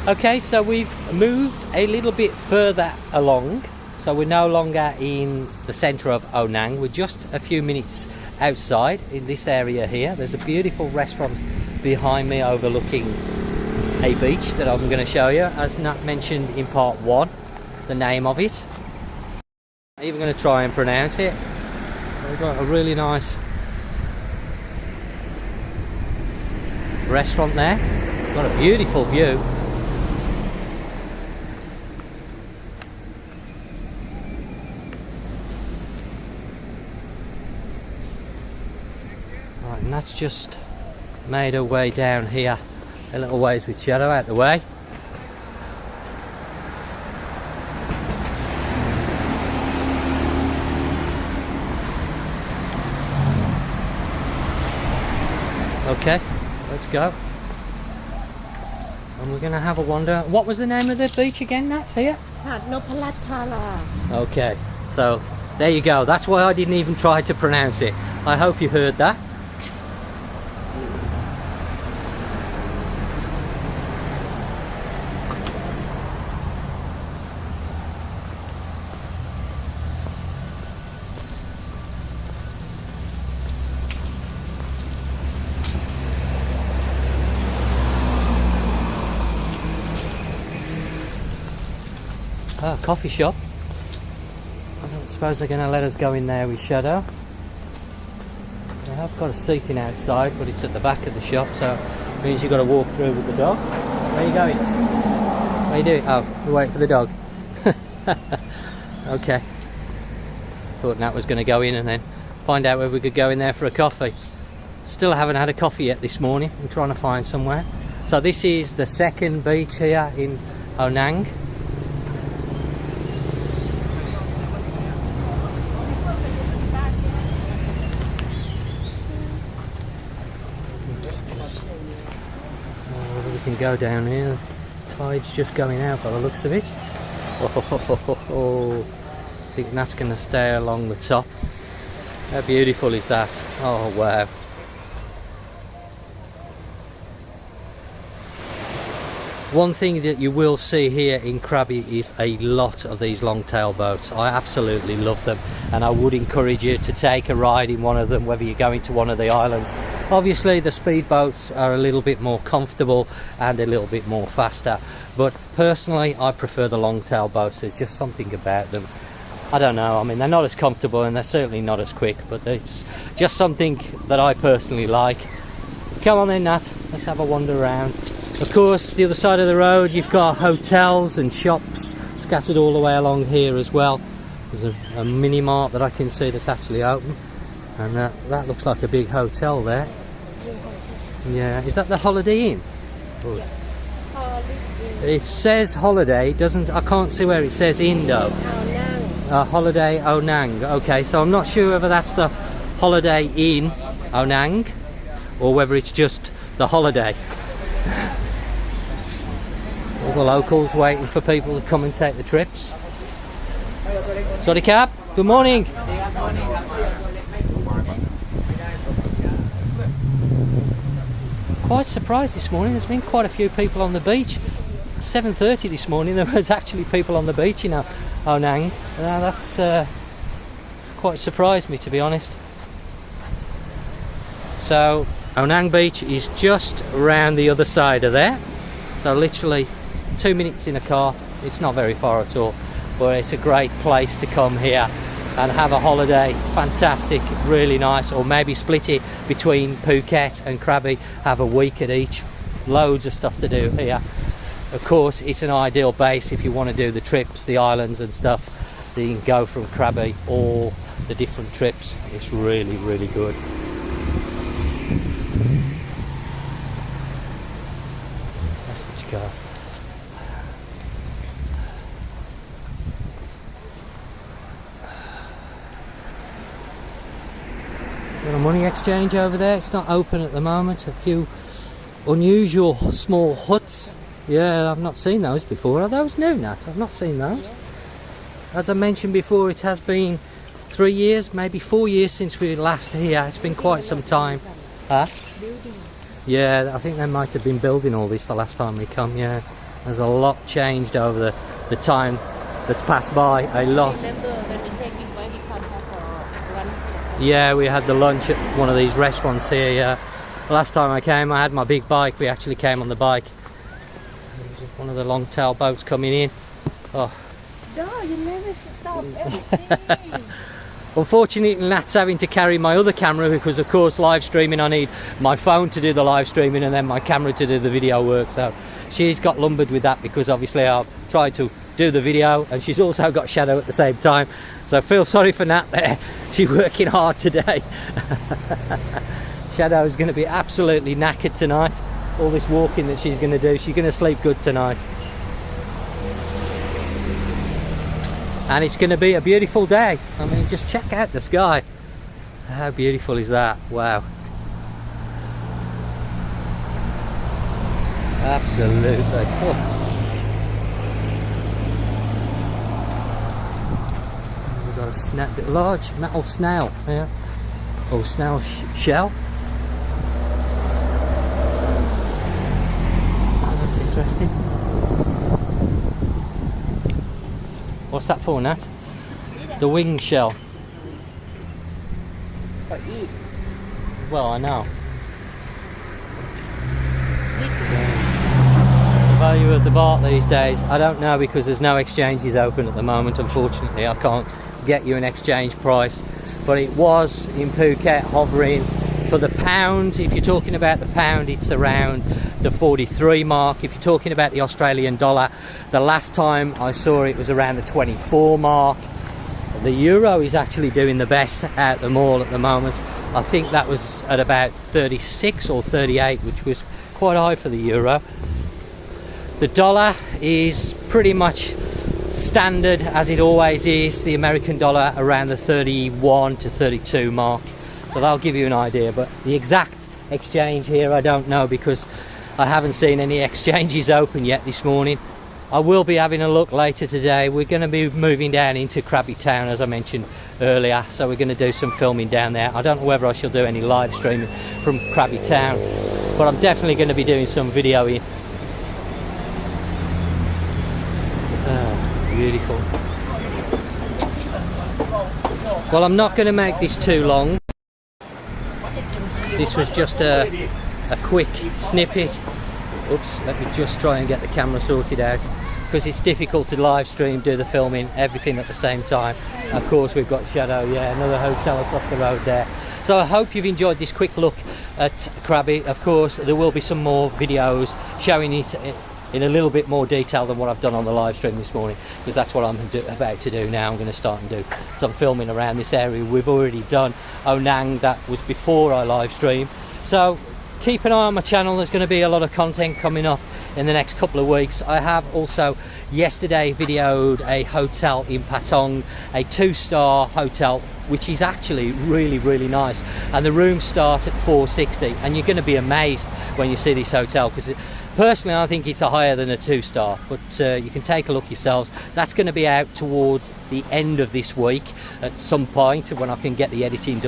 Okay, so we've moved a little bit further along, so we're no longer in the centre of Onang. We're just a few minutes outside in this area here. There's a beautiful restaurant behind me overlooking a beach that I'm going to show you, as Nat mentioned in part 1, the name of it. I'm even going to try and pronounce it. We've got a really nice restaurant there, got a beautiful view. Right, and that's just made her way down here a little ways with Shadow out the way. Okay, let's go. And we're going to have a wander. What was the name of the beach again, Nat, here? Hat Noppharat Thara. Okay, so there you go. That's why I didn't even try to pronounce it. I hope you heard that. Oh, coffee shop. I don't suppose they're going to let us go in there with Shadow. They have got a seating outside, but it's at the back of the shop, so it means you've got to walk through with the dog. Where are you going? What are you doing? Oh, you're waiting for the dog. Okay. Thought Nat was going to go in and then find out where we could go in there for a coffee. Still haven't had a coffee yet this morning. I'm trying to find somewhere. So this is the second beach here in Onang. We can go down here. The tide's just going out by the looks of it. Oh, I think that's going to stay along the top. How beautiful is that? Oh wow. One thing that you will see here in Krabi is a lot of these longtail boats. I absolutely love them, and I would encourage you to take a ride in one of them, whether you're going to one of the islands. Obviously the speed boats are a little bit more comfortable and a little bit more faster, but personally I prefer the longtail boats. There's just something about them. I don't know, I mean, they're not as comfortable and they're certainly not as quick, but it's just something that I personally like. Come on then, Nat, let's have a wander around. Of course, the other side of the road you've got hotels and shops scattered all the way along here as well. There's a mini mart that I can see that's actually open, and that looks like a big hotel there. Yeah, is that the Holiday Inn? It says Holiday, doesn't? I can't see where it says Inn though. Holiday Onang. Okay, so I'm not sure whether that's the Holiday Inn Onang or whether it's just the Holiday. All the locals waiting for people to come and take the trips. Sorry, Cap. Good morning. Quite surprised this morning. There's been quite a few people on the beach. 7:30 this morning. There was actually people on the beach in Onang. That's quite surprised me, to be honest. So Onang Beach is just around the other side of there. So literally 2 minutes in a car. It's not very far at all, but it's a great place to come here and have a holiday. Fantastic, really nice. Or maybe split it between Phuket and Krabi, have a week at each. Loads of stuff to do here. Of course, it's an ideal base if you want to do the trips, the islands and stuff. You can go from Krabi, all the different trips. It's really, really good. Let's just go. Got a money exchange over there. It's not open at the moment. A few unusual small huts. Yeah, I've not seen those before. Are those new, Nat? I've not seen those. As I mentioned before, it has been 3 years, maybe 4 years since we were last here. It's been quite some time. Huh? Yeah, I think they might have been building all this the last time we come, yeah. There's a lot changed over the time that's passed by. A lot. Remember when we take big bike, we come for lunch. Yeah, we had the lunch at one of these restaurants here. Yeah. Last time I came, I had my big bike. We actually came on the bike. One of the Longtail boats coming in. Oh. No, you never stop everything. Unfortunately, Nat's having to carry my other camera because, of course, live streaming, I need my phone to do the live streaming and then my camera to do the video work. So she's got lumbered with that because obviously I've tried to do the video and she's also got Shadow at the same time. So I feel sorry for Nat there. She's working hard today. Shadow's going to be absolutely knackered tonight. All this walking that she's going to do, she's going to sleep good tonight. And it's going to be a beautiful day. I mean, just check out the sky. How beautiful is that? Wow. Absolutely. Oh. We've got a large metal snail here. Oh, snail shell. Oh, that's interesting. What's that for, Nat? The wing shell. For eat. Well, I know. The value of the baht these days, I don't know because there's no exchanges open at the moment. Unfortunately, I can't get you an exchange price. But it was in Phuket hovering for the pound. If you're talking about the pound, it's around the 43 mark. If you're talking about the Australian dollar, the last time I saw it was around the 24 mark. The euro is actually doing the best out of them all at the moment. I think that was at about 36 or 38, which was quite high for the euro. The dollar is pretty much standard as it always is. The American dollar around the 31 to 32 mark. So that'll give you an idea, but the exact exchange here I don't know because I haven't seen any exchanges open yet this morning. I will be having a look later today. We're going to be moving down into Krabi town as I mentioned earlier, so we're going to do some filming down there. I don't know whether I shall do any live streaming from Krabi town, but I'm definitely going to be doing some videoing. Oh, beautiful. Well, I'm not going to make this too long. This was just a quick snippet. Oops, let me just try and get the camera sorted out because it's difficult to live stream, do the filming, everything at the same time. Of course, we've got Shadow, yeah, another hotel across the road there. So I hope you've enjoyed this quick look at Krabi. Of course, there will be some more videos showing it in a little bit more detail than what I've done on the live stream this morning, because that's what I'm about to do now. I'm going to start and do some filming around this area. We've already done Onang, that was before I live stream. So keep an eye on my channel. There's going to be a lot of content coming up in the next couple of weeks. I have also yesterday videoed a hotel in Patong, a 2-star hotel, which is actually really nice, and the rooms start at 460, and you're going to be amazed when you see this hotel, because personally I think it's a higher than a 2-star, but you can take a look yourselves. That's going to be out towards the end of this week at some point when I can get the editing done.